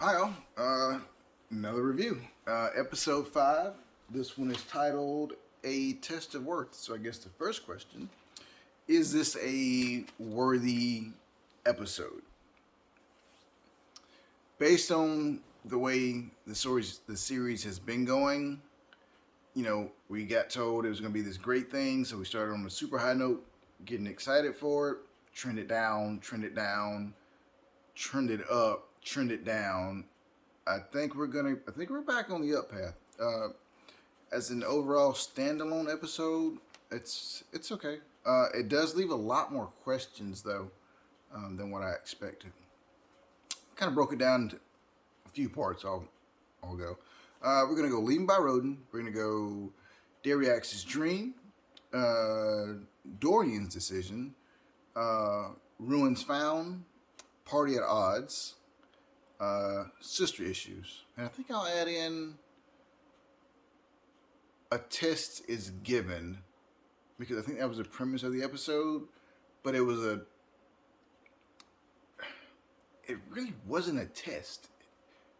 Hi, all. Another review. Episode 5. This one is titled A Test of Worth. So, I guess the first question is this a worthy episode? Based on the way the series has been going, we got told it was going to be this great thing. So, we started on a super high note, getting excited for it, trend it down, trend it down, trend it up, trend it down. I think we're back on the up path. As an overall standalone episode, it's okay. It does leave a lot more questions though than what I expected. Kind of broke it down into a few parts. I'll go. We're gonna go Leaving by Rodin. We're gonna go Dariax's dream, uh, Dorian's decision, Ruins found, Party at odds, sister issues, and I think I'll add in a test is given because I think that was the premise of the episode, but it really wasn't a test.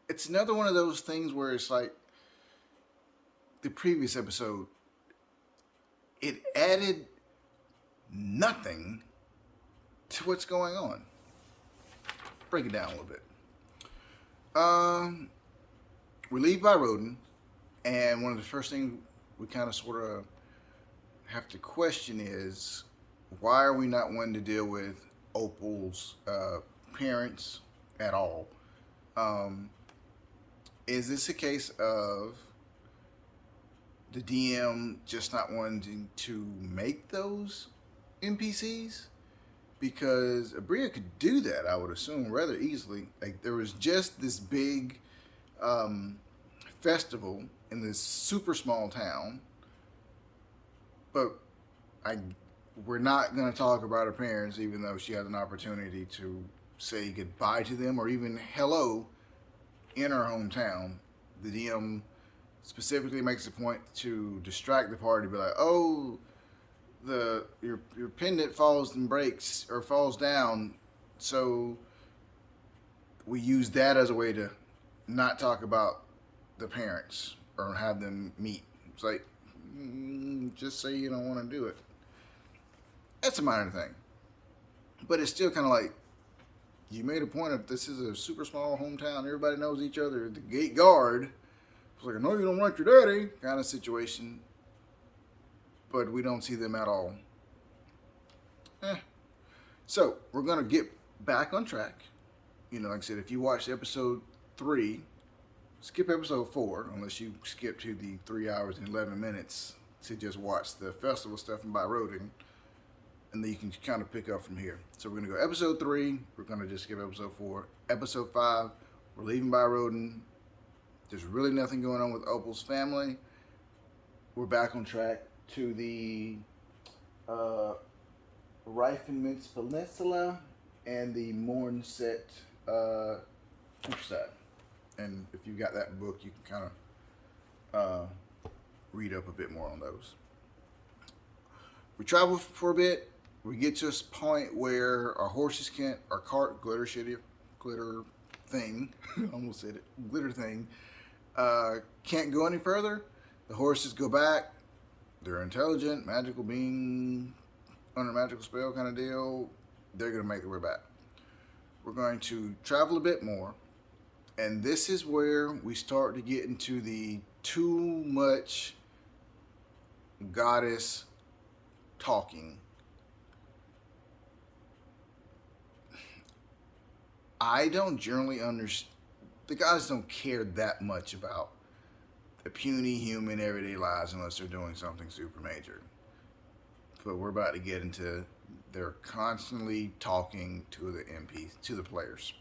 It's another one of those things where it's like the previous episode, it added nothing to what's going on. Break it down a little bit. Um, we leave by Rodin, and one of the first things we kind of sort of have to question is why are we not wanting to deal with Opal's parents at all? Um, is this a case of the DM just not wanting to make those NPCs? Because Abria could do that, I would assume, rather easily. Like there was just this big um, festival in this super small town, but I we're not going to talk about her parents, even though she has an opportunity to say goodbye to them or even hello in her hometown. The DM specifically makes a point to distract the party, be like, "Oh, your pendant falls and breaks or falls down, so we use that as a way to not talk about the parents or have them meet." It's like, just say you don't want to do it. That's a minor thing, but it's still kind of like you made a point of this is a super small hometown. Everybody knows each other. The gate guard was like, "No, you don't like your daddy," kind of situation, but we don't see them at all. Eh. So we're gonna get back on track. Like I said, if you watched episode 3, skip episode 4 unless you skip to the 3 hours and 11 minutes to just watch the festival stuff by Rodin, and then you can kind of pick up from here. So we're gonna go episode 3. We're gonna just skip episode 4. Episode 5, we're leaving by Rodin. There's really nothing going on with Opal's family. We're back on track to the uh, Reifenmintz Peninsula and the Mornset countryside. And if you've got that book, you can kind of read up a bit more on those. We travel for a bit. We get to a point where our horses can't, our cart, glitter thing, almost said it, glitter thing, can't go any further. The horses go back. They're intelligent, magical being, under magical spell kind of deal. They're going to make their way back. We're going to travel a bit more. And this is where we start to get into the too much goddess talking. I don't generally understand. The guys don't care that much about the puny human everyday lives unless they're doing something super major. But we're about to get into they're constantly talking to the MPs, to the players.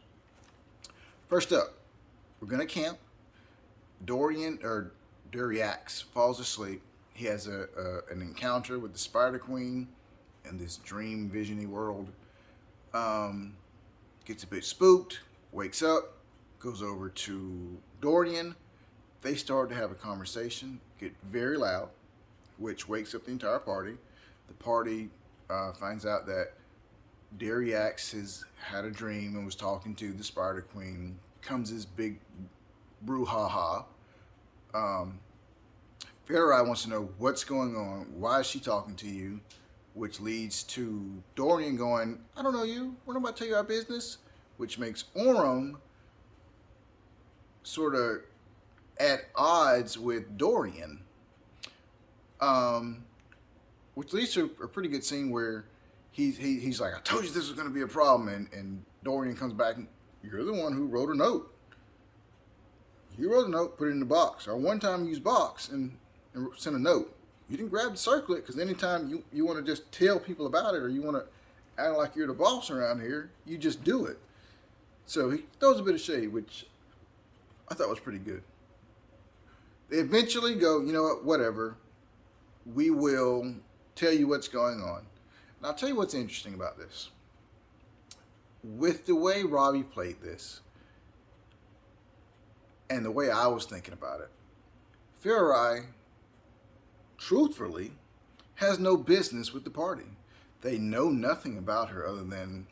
First up, we're gonna camp. Dorian or Dariax falls asleep. He has an encounter with the Spider Queen in this dream visiony world. Um, Gets a bit spooked, wakes up, goes over to Dorian. They start to have a conversation, get very loud, which wakes up the entire party. The party finds out that Dariax has had a dream and was talking to the Spider Queen comes this big brouhaha. Um, Farai wants to know what's going on. Why is she talking to you? Which leads to Dorian going, I don't know you. We're not about to tell you our business. Which makes Orem sort of at odds with Dorian. Um, which leads to a pretty good scene where he's like, I told you this was going to be a problem. And Dorian comes back and, you're the one who wrote a note. You wrote a note, put it in the box. Or one time use box and send a note. You didn't grab the circlet because anytime you want to just tell people about it or you want to act like you're the boss around here, you just do it. So he throws a bit of shade, which I thought was pretty good. They eventually go, you know what, whatever. We will tell you what's going on. And I'll tell you what's interesting about this. With the way Robbie played this, and the way I was thinking about it, Farai, truthfully, has no business with the party. They know nothing about her other than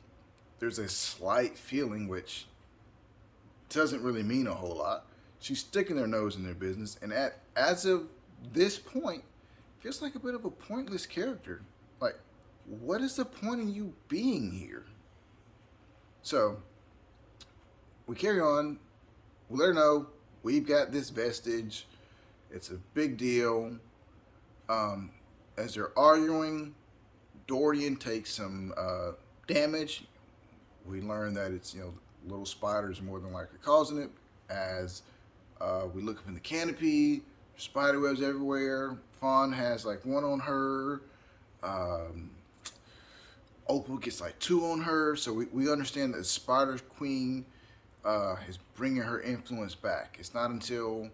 there's a slight feeling, which doesn't really mean a whole lot. She's sticking their nose in their business, and as of this point, feels like a bit of a pointless character. Like, what is the point in you being here? So, we carry on. We let her know we've got this vestige. It's a big deal. As they're arguing, Dorian takes some damage. We learn that it's, little spiders more than likely causing it. As we look up in the canopy, spider webs everywhere. Fawn has like one on her. Opal gets like two on her. So we understand that the Spider Queen is bringing her influence back. It's not until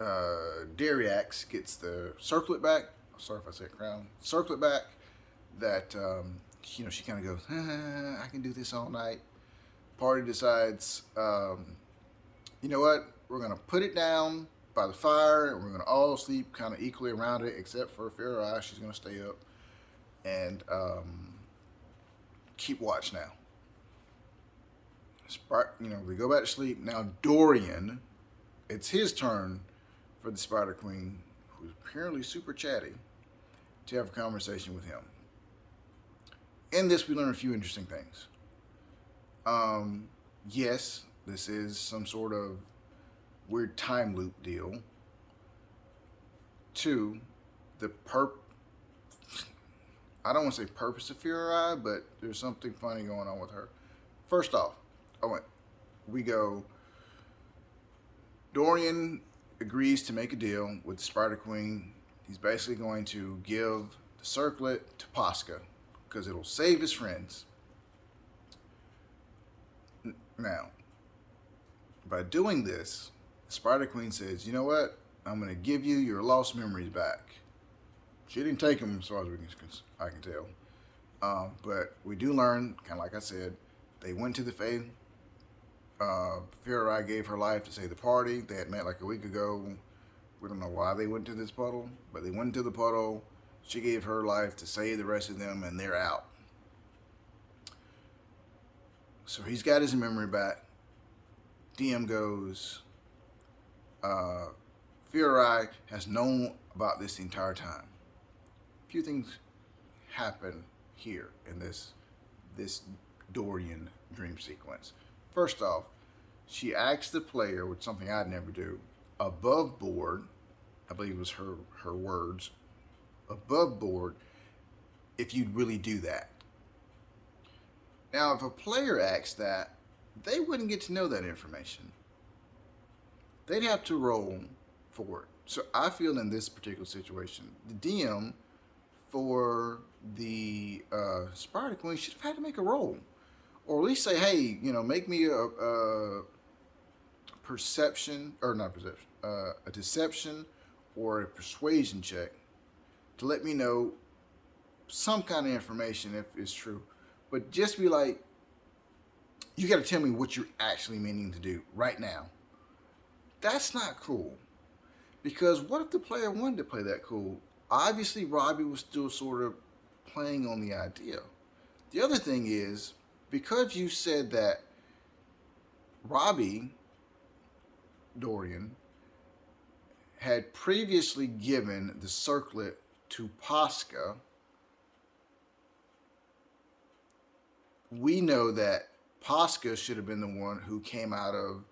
Dariax gets the circlet back. Sorry if I said crown. Circlet back. That she kind of goes, I can do this all night. Party decides, you know what? We're gonna put it down by the fire, and we're gonna all sleep kind of equally around it, except for Farai. She's gonna stay up and keep watch now. They go back to sleep. Now Dorian, it's his turn for the Spider Queen, who's apparently super chatty, to have a conversation with him. In this, we learn a few interesting things. Yes, this is some sort of weird time loop deal. 2, I don't want to say purpose of Farai, but there's something funny going on with her. First off, we go, Dorian agrees to make a deal with the Spider Queen. He's basically going to give the circlet to Posca because it'll save his friends. Now, by doing this, Spider Queen says, you know what? I'm going to give you your lost memories back. She didn't take them as far as I can tell. But we do learn, kind of like I said, they went to the Fae. Farai gave her life to save the party. They had met like a week ago. We don't know why they went to this puddle, but they went to the puddle. She gave her life to save the rest of them, and they're out. So he's got his memory back. DM goes, Farai has known about this the entire time. A few things happen here in this Dorian dream sequence. First off, she asks the player, which is something I'd never do, above board, I believe was her words, above board, if you'd really do that. Now, if a player asks that, they wouldn't get to know that information. They'd have to roll for it. So I feel in this particular situation, the DM for the Spider Queen should have had to make a roll. Or at least say, hey, make me a perception, or not perception, a deception or a persuasion check to let me know some kind of information if it's true. But just be like, you got to tell me what you're actually meaning to do right now. That's not cool. Because what if the player wanted to play that cool? Obviously, Robbie was still sort of playing on the idea. The other thing is, because you said that Robbie Dorian had previously given the circlet to Posca. We know that Posca should have been the one who came out of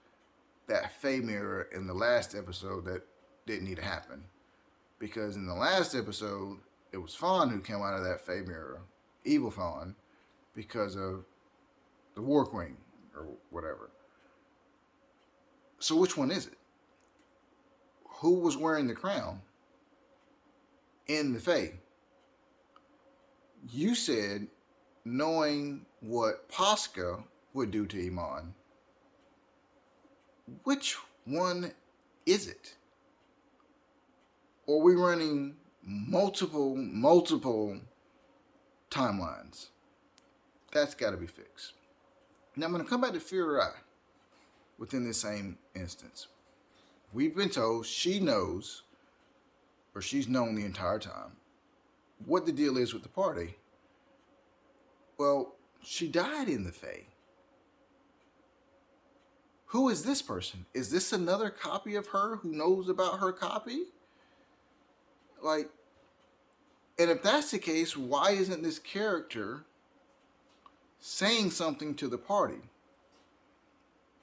that Fey mirror in the last episode that didn't need to happen. Because in the last episode, it was Fawn who came out of that Fey mirror, Evil Fawn, because of the War Queen or whatever. So which one is it? Who was wearing the crown in the Fey? You said knowing what Posca would do to Iman. Which one is it? Or are we running multiple timelines? That's got to be fixed. Now I'm going to come back to Fury within this same instance. We've been told she knows, or she's known the entire time, what the deal is with the party. Well, she died in the Fae. Who is this person? Is this another copy of her who knows about her copy? Like, and if that's the case, why isn't this character saying something to the party?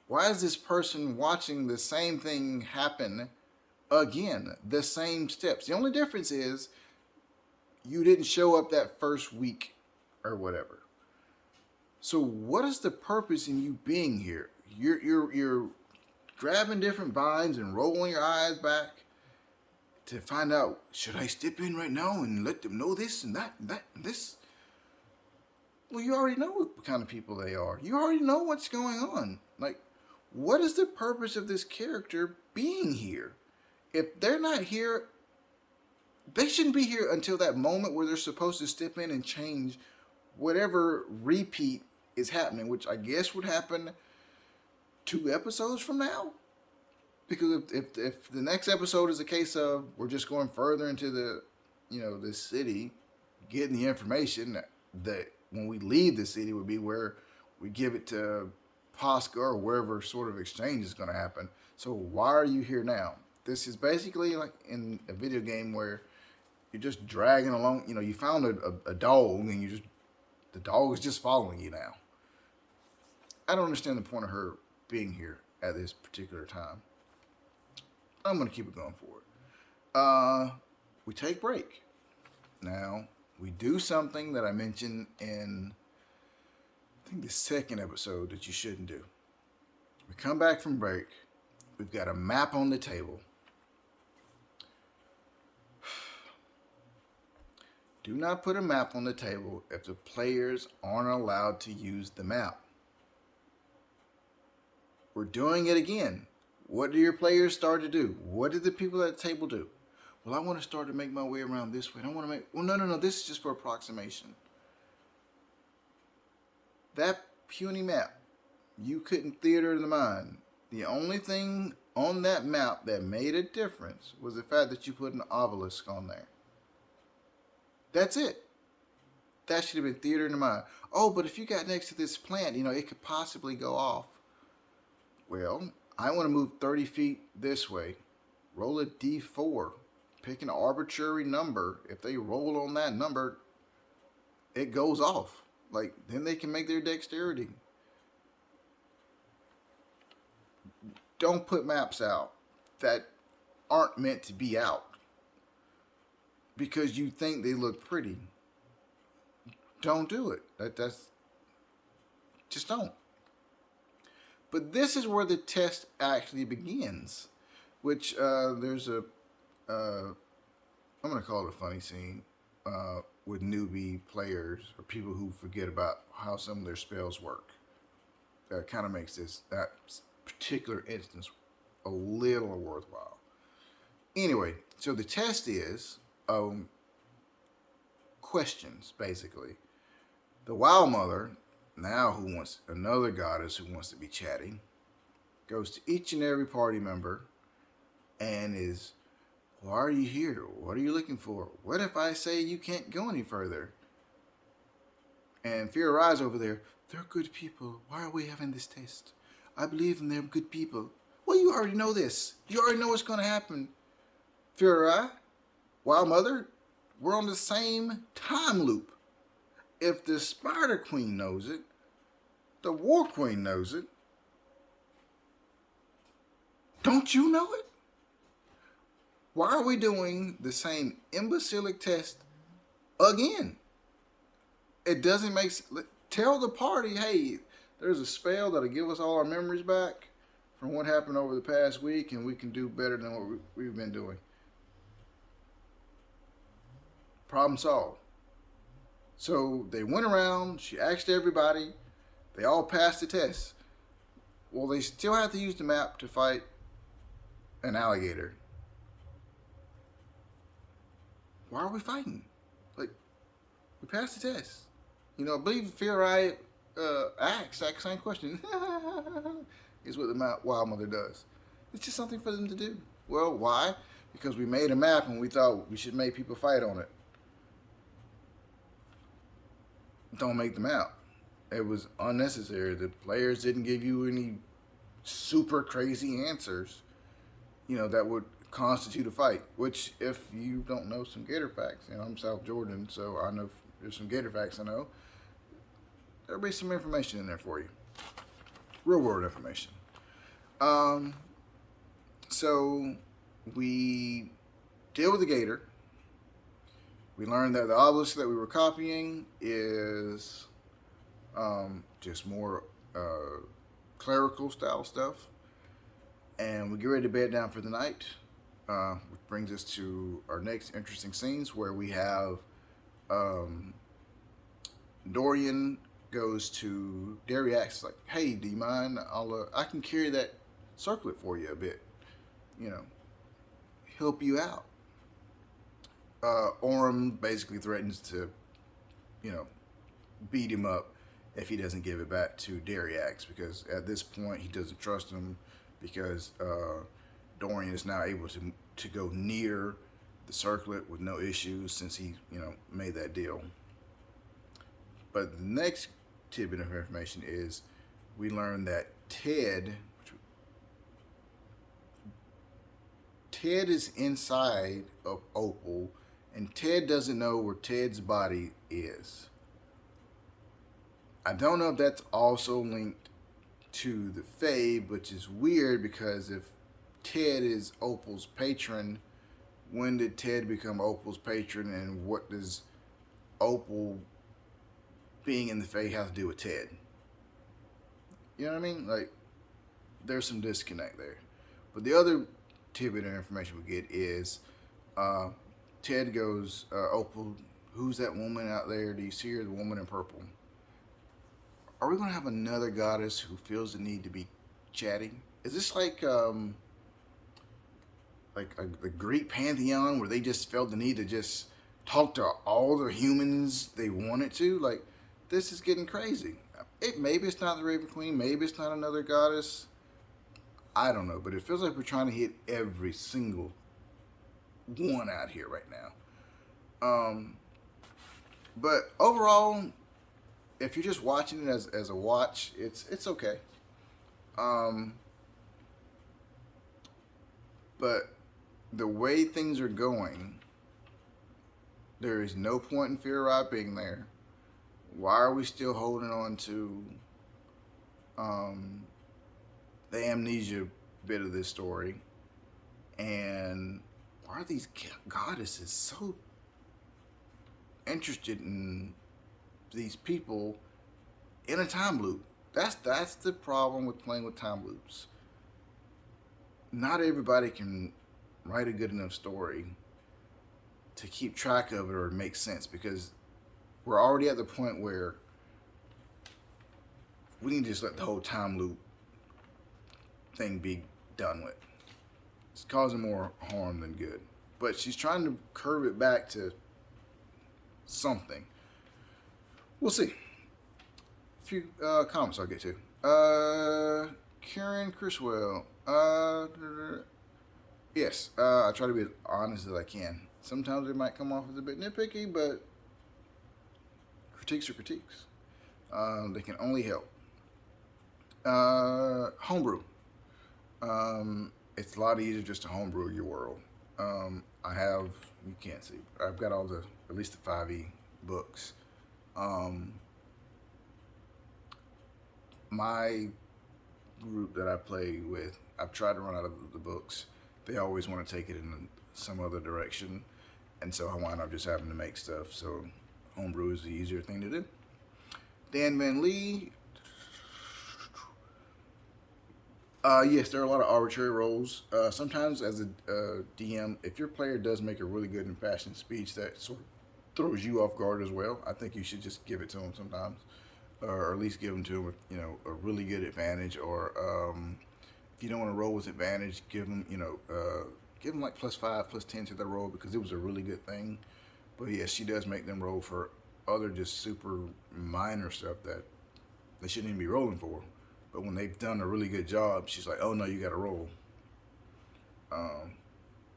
Why is this person watching the same thing happen again? The same steps. The only difference is you didn't show up that first week or whatever. So what is the purpose in you being here? You're grabbing different vines and rolling your eyes back to find out, should I step in right now and let them know this and that and this? Well, you already know what kind of people they are. You already know what's going on. Like, what is the purpose of this character being here? If they're not here, they shouldn't be here until that moment where they're supposed to step in and change whatever repeat is happening, which I guess would happen 2 episodes from now. Because if the next episode is a case of we're just going further into the, this city, getting the information that when we leave the city would be where we give it to Posca or wherever sort of exchange is going to happen. So why are you here now? This is basically like in a video game where you're just dragging along. You found a dog and the dog is just following you now. I don't understand the point of her being here at this particular time. I'm going to keep it going forward. We take break. Now, we do something that I mentioned in, I think, the second episode that you shouldn't do. We come back from break. We've got a map on the table. Do not put a map on the table if the players aren't allowed to use the map. We're doing it again. What do your players start to do? What did the people at the table do? Well, I want to start to make my way around this way. I don't want to make... Well, no. This is just for approximation. That puny map, you couldn't theater the mind. The only thing on that map that made a difference was the fact that you put an obelisk on there. That's it. That should have been theater in the mind. Oh, but if you got next to this plant, it could possibly go off. Well, I want to move 30 feet this way. Roll a d4. Pick an arbitrary number. If they roll on that number, it goes off. Then they can make their dexterity. Don't put maps out that aren't meant to be out because you think they look pretty. Don't do it. That's just don't. But this is where the test actually begins, which there's I'm going to call it a funny scene with newbie players or people who forget about how some of their spells work. That kind of makes that particular instance a little worthwhile. Anyway, so the test is questions, basically. The Wild Mother, now who wants another goddess who wants to be chatty, goes to each and every party member and is, why are you here? What are you looking for? What if I say you can't go any further? And Fear Rise over there, they're good people. Why are we having this test? I believe in them good people. Well, you already know this. You already know what's going to happen. Fury, Wild Mother, we're on the same time loop. If the Spider Queen knows it, the War Queen knows it. Don't you know it? Why are we doing the same imbecilic test again? It doesn't make sense. Tell the party, hey, there's a spell that'll give us all our memories back from what happened over the past week, and we can do better than what we've been doing. Problem solved. So they went around, she asked everybody, they all passed the test. Well, they still have to use the map to fight an alligator. Why are we fighting? Like, we passed the test. You know, I believe Fury asked that same question. Is what the Wild Mother does. It's just something for them to do. Well, why? Because we made a map and we thought we should make people fight on it. Don't make the map. It was unnecessary. The players didn't give you any super crazy answers, you know, that would constitute a fight. Which, if you don't know some gator facts, you know, I'm South Jordan, so I know there's some gator facts I know. There'll be some information in there for you. Real world information. So we deal with the gator. We learned that the obelisk that we were copying is just more clerical style stuff. And we get ready to bed down for the night, which brings us to our next interesting scenes where we have Dorian goes to Dariax, like, hey, do you mind? I can carry that circlet for you a bit, you know, help you out. Orm basically threatens to, you know, beat him up if he doesn't give it back to Dariax, because at this point he doesn't trust him, because Dorian is now able to go near the circlet with no issues since he, you know, made that deal. But the next tidbit of information is we learn that Ted is inside of Opal, and Ted doesn't know where Ted's body is. I don't know if that's also linked to the Fae, which is weird, because if Ted is Opal's patron, when did Ted become Opal's patron, and what does Opal being in the Fae have to do with Ted? You know what I mean? Like, there's some disconnect there. But the other tidbit of information we get is Ted goes, Opal, who's that woman out there? Do you see her? The woman in purple. Are we going to have another goddess who feels the need to be chatty? Is this like a Greek pantheon where they just felt the need to just talk to all the humans they wanted to? Like, this is getting crazy. Maybe it's not the Raven Queen. Maybe it's not another goddess. I don't know, but it feels like we're trying to hit every single one out here right now. But overall, if you're just watching it as a watch, it's okay. But the way things are going, there is no point in Fury being there. Why are we still holding on to the amnesia bit of this story? And why are these goddesses so interested in these people in a time loop? That's the problem with playing with time loops. Not everybody can write a good enough story to keep track of it or make sense, because we're already at the point where we need to just let the whole time loop thing be done with. It's causing more harm than good. But she's trying to curve it back to something. We'll see. A few comments I'll get to. Karen Criswell. Yes, I try to be as honest as I can. Sometimes it might come off as a bit nitpicky, but critiques are critiques. They can only help. Homebrew. It's a lot easier just to homebrew your world. I have, you can't see, I've got all the, at least the 5e books. Um, my group that I play with, I've tried to run out of the books. They always want to take it in some other direction, and so I wind up just having to make stuff. So homebrew is the easier thing to do. Dan Van Lee. Yes, there are a lot of arbitrary roles. Sometimes, as a DM, if your player does make a really good and passionate speech that sort of throws you off guard as well, I think you should just give it to them sometimes, or at least give them to them with a really good advantage. Or if you don't want to roll with advantage, give them like +5, +10 to their roll because it was a really good thing. But yes, she does make them roll for other just super minor stuff that they shouldn't even be rolling for. But when they've done a really good job, she's like, "Oh no, you got to roll.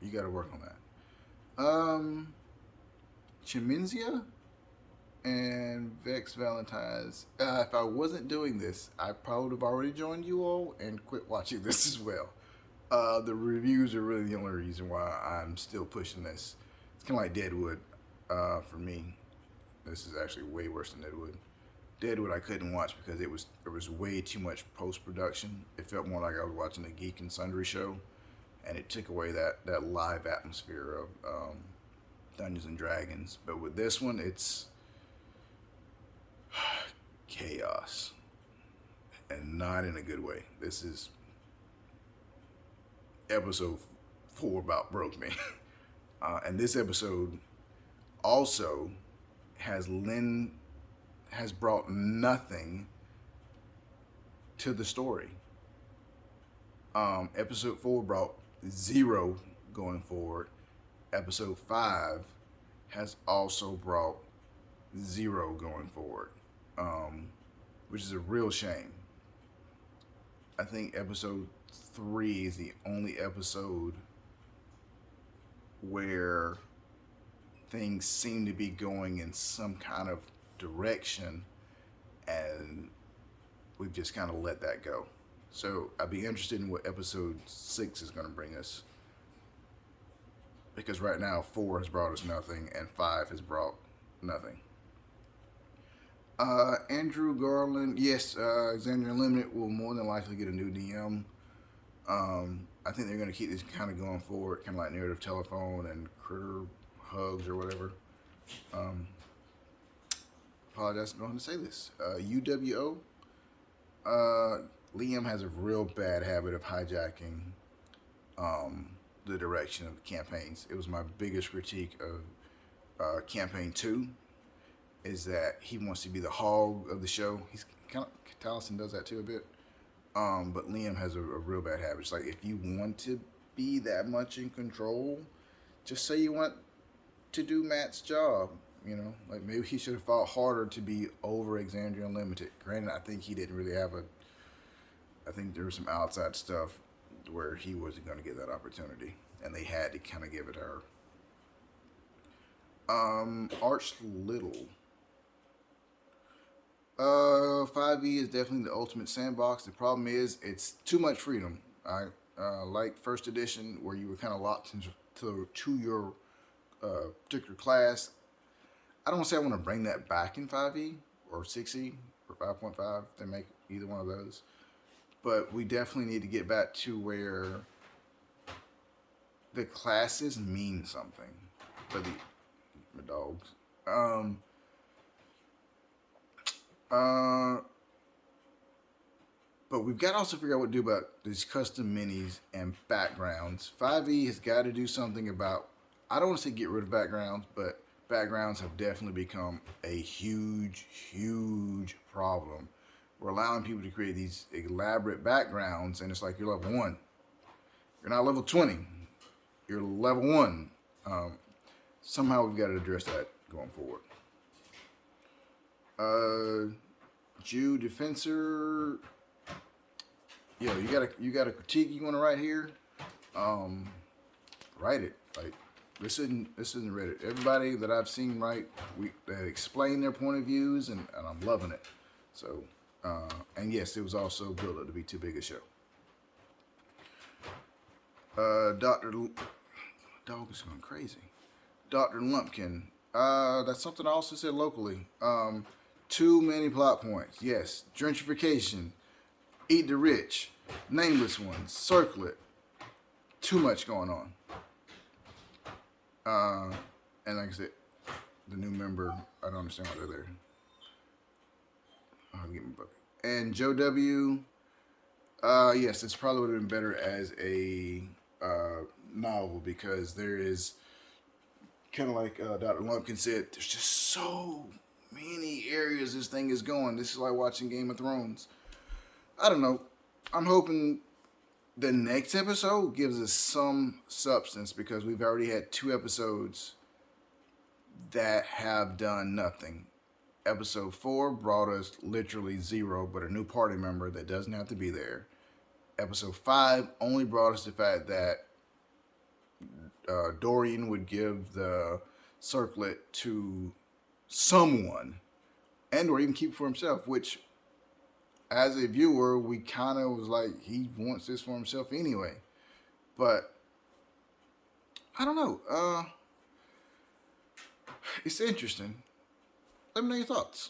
You got to work on that." Chiminzia and Vex Valentine's. If I wasn't doing this, I probably would have already joined you all and quit watching this as well. The reviews are really the only reason why I'm still pushing this. It's kind of like Deadwood for me. This is actually way worse than Deadwood. Deadwood I couldn't watch because there was way too much post production. It felt more like I was watching a Geek and Sundry show, and it took away that live atmosphere of Dungeons and Dragons. But with this one, it's chaos, and not in a good way. This is episode 4 about broke me, and this episode also has brought nothing to the story. Episode 4 brought 0 going forward. Episode 5 has also brought 0 going forward, which is a real shame. I think episode 3 is the only episode where things seem to be going in some kind of direction, and we've just kind of let that go. So I'd be interested in what episode 6 is going to bring us, because right now 4 has brought us nothing and 5 has brought nothing. Andrew Garland, yes, Exandria Unlimited will more than likely get a new DM. I think they're going to keep this kind of going forward, kind of like Narrative Telephone and Critter Hugs or whatever. Apologize for going to say this. UWO. Liam has a real bad habit of hijacking the direction of the campaigns. It was my biggest critique of campaign 2, is that he wants to be the hog of the show. He's kind of, Taliesin does that too a bit. But Liam has a real bad habit. It's like, if you want to be that much in control, just say you want to do Matt's job. Like maybe he should have fought harder to be over Exandria Unlimited. Granted, I think he didn't really have I think there was some outside stuff where he wasn't going to get that opportunity, and they had to kind of give it to her. Arch Little. 5e is definitely the ultimate sandbox. The problem is it's too much freedom. I like first edition where you were kind of locked to your particular class. I don't say I want to bring that back in 5e or 6e or 5.5. They make either one of those. But we definitely need to get back to where the classes mean something for my dogs. But we've got to also figure out what to do about these custom minis and backgrounds. 5e has got to do something about, I don't want to say get rid of backgrounds, but backgrounds have definitely become a huge, huge problem. We're allowing people to create these elaborate backgrounds, and it's like you're level 1. You're not level 20. You're level 1. Somehow we've got to address that going forward. Jew Defensor. Yo, you got a critique you want to write here? Write it. Like, this isn't Reddit. Everybody that I've seen write, that explain their point of views, and I'm loving it. So And yes, it was also built up to be too big a show. Doctor Dog is going crazy. Dr. Lumpkin. That's something I also said locally. Too many plot points. Yes, gentrification, eat the rich, nameless ones, circlet. Too much going on. And like I said, the new member, I don't understand why they're there. I'll get my book. And Joe W. Yes, this probably would have been better as a novel because there is kind of like Dr. Lumpkin said, there's just so many areas this thing is going. This is like watching Game of Thrones. I don't know. I'm hoping the next episode gives us some substance because we've already had 2 episodes that have done nothing. Episode 4 brought us literally 0, but a new party member that doesn't have to be there. Episode 5 only brought us the fact that Dorian would give the circlet to someone and or even keep it for himself, which as a viewer we kind of was like, he wants this for himself anyway. But I don't know. It's interesting. Let me know your thoughts.